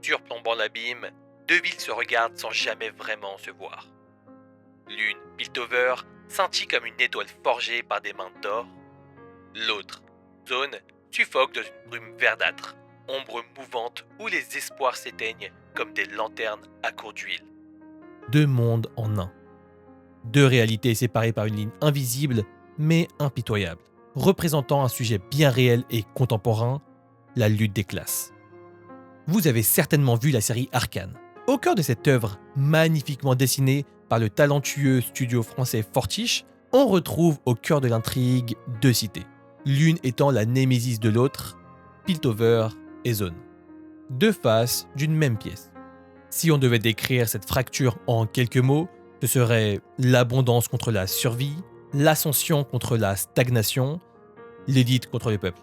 fracture plombant l'abîme, deux villes se regardent sans jamais vraiment se voir. L'une, Piltover, scintille comme une étoile forgée par des mains d'or. L'autre, Zone, suffoque dans une brume verdâtre, ombre mouvante où les espoirs s'éteignent comme des lanternes à court d'huile. Deux mondes en un. Deux réalités séparées par une ligne invisible mais impitoyable, représentant un sujet bien réel et contemporain, la lutte des classes. Vous avez certainement vu la série Arcane. Au cœur de cette œuvre, magnifiquement dessinée par le talentueux studio français Fortiche, on retrouve au cœur de l'intrigue deux cités, l'une étant la némésis de l'autre, Piltover et Zone. Deux faces d'une même pièce. Si on devait décrire cette fracture en quelques mots, ce serait l'abondance contre la survie, l'ascension contre la stagnation, l'élite contre le peuple.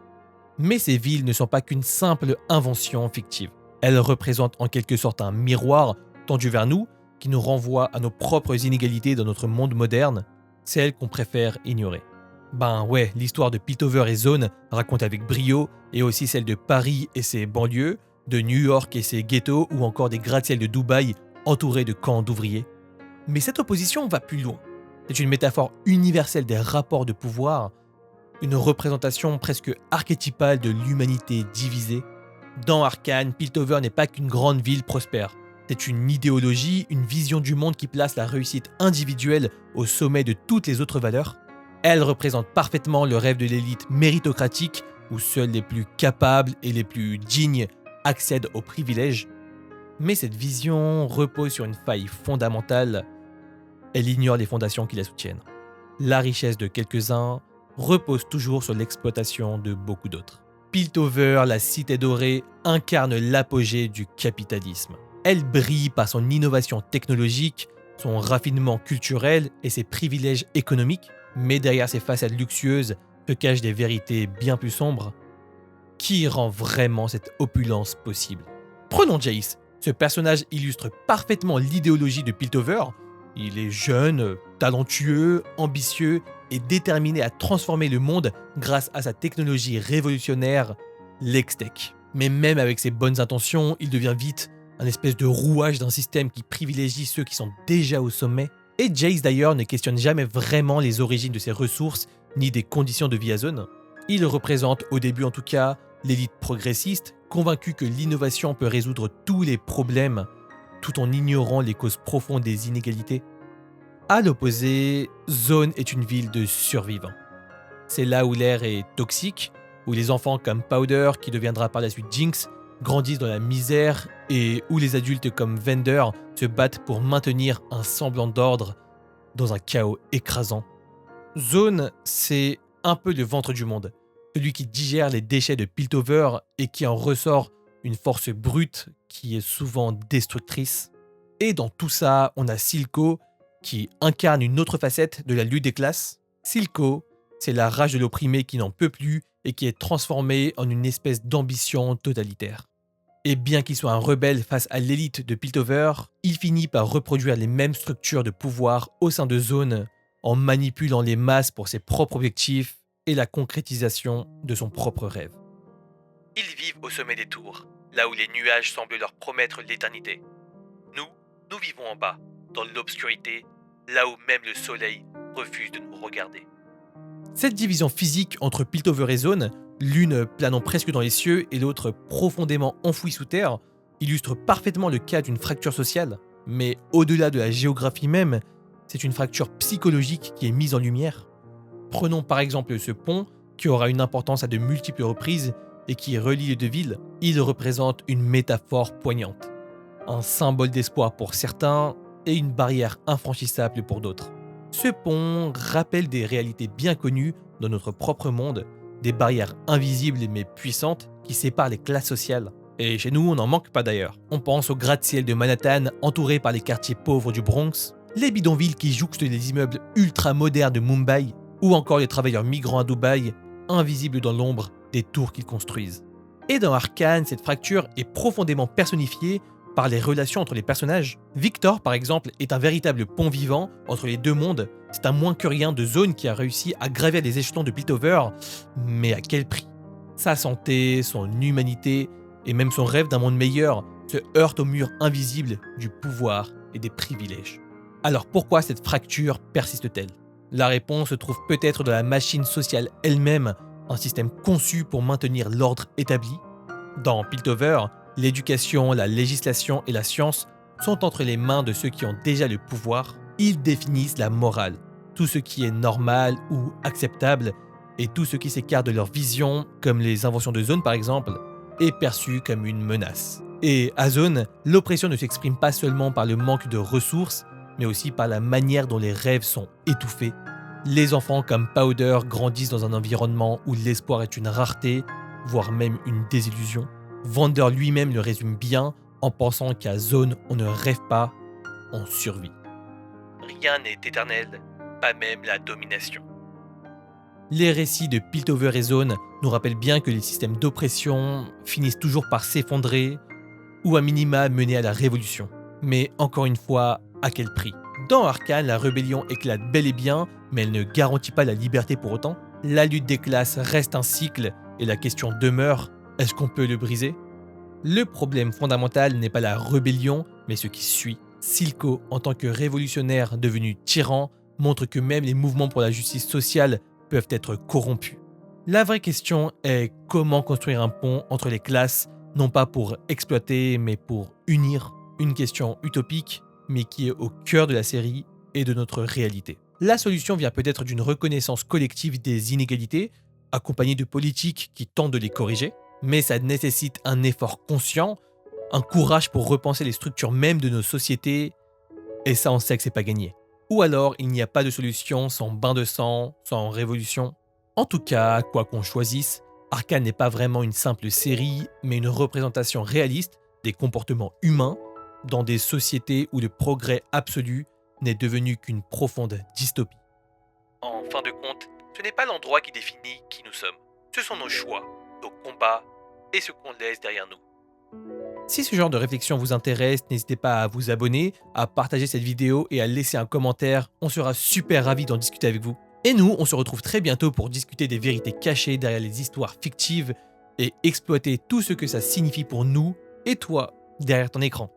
Mais ces villes ne sont pas qu'une simple invention fictive. Elles représentent en quelque sorte un miroir tendu vers nous qui nous renvoie à nos propres inégalités dans notre monde moderne, celles qu'on préfère ignorer. Ben ouais, l'histoire de Piltover et Zone raconte avec brio, et aussi celle de Paris et ses banlieues, de New York et ses ghettos, ou encore des gratte-ciels de Dubaï entourés de camps d'ouvriers. Mais cette opposition va plus loin. C'est une métaphore universelle des rapports de pouvoir, une représentation presque archétypale de l'humanité divisée. Dans Arcane, Piltover n'est pas qu'une grande ville prospère. C'est une idéologie, une vision du monde qui place la réussite individuelle au sommet de toutes les autres valeurs. Elle représente parfaitement le rêve de l'élite méritocratique où seuls les plus capables et les plus dignes accèdent aux privilèges. Mais cette vision repose sur une faille fondamentale. Elle ignore les fondations qui la soutiennent. La richesse de quelques-uns repose toujours sur l'exploitation de beaucoup d'autres. Piltover, la cité dorée, incarne l'apogée du capitalisme. Elle brille par son innovation technologique, son raffinement culturel et ses privilèges économiques, mais derrière ces façades luxueuses se cachent des vérités bien plus sombres. Qui rend vraiment cette opulence possible ? Prenons Jace. Ce personnage illustre parfaitement l'idéologie de Piltover. Il est jeune, talentueux, ambitieux et déterminé à transformer le monde grâce à sa technologie révolutionnaire, l'Hextech. Mais même avec ses bonnes intentions, il devient vite un espèce de rouage d'un système qui privilégie ceux qui sont déjà au sommet. Et Jace d'ailleurs ne questionne jamais vraiment les origines de ses ressources ni des conditions de vie à Zone. Il représente, au début en tout cas, l'élite progressiste, convaincue que l'innovation peut résoudre tous les problèmes tout en ignorant les causes profondes des inégalités. À l'opposé, Zone est une ville de survivants. C'est là où l'air est toxique, où les enfants comme Powder, qui deviendra par la suite Jinx, grandissent dans la misère et où les adultes comme Vander se battent pour maintenir un semblant d'ordre dans un chaos écrasant. Zone, c'est un peu le ventre du monde, celui qui digère les déchets de Piltover et qui en ressort une force brute qui est souvent destructrice. Et dans tout ça, on a Silco qui incarne une autre facette de la lutte des classes. Silco, c'est la rage de l'opprimé qui n'en peut plus et qui est transformée en une espèce d'ambition totalitaire. Et bien qu'il soit un rebelle face à l'élite de Piltover, il finit par reproduire les mêmes structures de pouvoir au sein de Zone en manipulant les masses pour ses propres objectifs et la concrétisation de son propre rêve. Ils vivent au sommet des tours, là où les nuages semblent leur promettre l'éternité. Nous vivons en bas, dans l'obscurité, là où même le soleil refuse de nous regarder. Cette division physique entre Piltover et Zone, l'une planant presque dans les cieux et l'autre profondément enfouie sous terre, illustre parfaitement le cas d'une fracture sociale. Mais au-delà de la géographie même, c'est une fracture psychologique qui est mise en lumière. Prenons par exemple ce pont qui aura une importance à de multiples reprises et qui relie les deux villes. Il représente une métaphore poignante. Un symbole d'espoir pour certains et une barrière infranchissable pour d'autres. Ce pont rappelle des réalités bien connues dans notre propre monde, des barrières invisibles mais puissantes qui séparent les classes sociales. Et chez nous, on n'en manque pas d'ailleurs. On pense aux gratte-ciel de Manhattan entourés par les quartiers pauvres du Bronx, les bidonvilles qui jouxtent les immeubles ultra modernes de Mumbai, ou encore les travailleurs migrants à Dubaï, invisibles dans l'ombre des tours qu'ils construisent. Et dans Arcane, cette fracture est profondément personnifiée par les relations entre les personnages. Victor, par exemple, est un véritable pont vivant entre les deux mondes. C'est un moins que rien de Zone qui a réussi à gravir les échelons de Piltover, mais à quel prix ? Sa santé, son humanité et même son rêve d'un monde meilleur se heurte au mur invisible du pouvoir et des privilèges. Alors pourquoi cette fracture persiste-t-elle ? La réponse se trouve peut-être dans la machine sociale elle-même, un système conçu pour maintenir l'ordre établi. Dans Piltover, l'éducation, la législation et la science sont entre les mains de ceux qui ont déjà le pouvoir. Ils définissent la morale, tout ce qui est normal ou acceptable, et tout ce qui s'écarte de leur vision, comme les inventions de Zone par exemple, est perçu comme une menace. Et à Zone, l'oppression ne s'exprime pas seulement par le manque de ressources, mais aussi par la manière dont les rêves sont étouffés. Les enfants comme Powder grandissent dans un environnement où l'espoir est une rareté, voire même une désillusion. Vander lui-même le résume bien en pensant qu'à Zone, on ne rêve pas, on survit. Rien n'est éternel, pas même la domination. Les récits de Piltover et Zone nous rappellent bien que les systèmes d'oppression finissent toujours par s'effondrer ou à minima mener à la révolution. Mais encore une fois, à quel prix ? Dans Arcane, la rébellion éclate bel et bien, mais elle ne garantit pas la liberté pour autant. La lutte des classes reste un cycle et la question demeure, est-ce qu'on peut le briser ? Le problème fondamental n'est pas la rébellion, mais ce qui suit. Silco, en tant que révolutionnaire devenu tyran, montre que même les mouvements pour la justice sociale peuvent être corrompus. La vraie question est comment construire un pont entre les classes, non pas pour exploiter, mais pour unir. Une question utopique, mais qui est au cœur de la série et de notre réalité. La solution vient peut-être d'une reconnaissance collective des inégalités, accompagnée de politiques qui tentent de les corriger, mais ça nécessite un effort conscient, un courage pour repenser les structures mêmes de nos sociétés, et ça on sait que c'est pas gagné. Ou alors il n'y a pas de solution sans bain de sang, sans révolution. En tout cas, quoi qu'on choisisse, Arcane n'est pas vraiment une simple série, mais une représentation réaliste des comportements humains dans des sociétés où le progrès absolu n'est devenu qu'une profonde dystopie. En fin de compte, ce n'est pas l'endroit qui définit qui nous sommes. Ce sont nos choix, nos combats et ce qu'on laisse derrière nous. Si ce genre de réflexion vous intéresse, n'hésitez pas à vous abonner, à partager cette vidéo et à laisser un commentaire. On sera super ravis d'en discuter avec vous. Et nous, on se retrouve très bientôt pour discuter des vérités cachées derrière les histoires fictives et exploiter tout ce que ça signifie pour nous et toi derrière ton écran.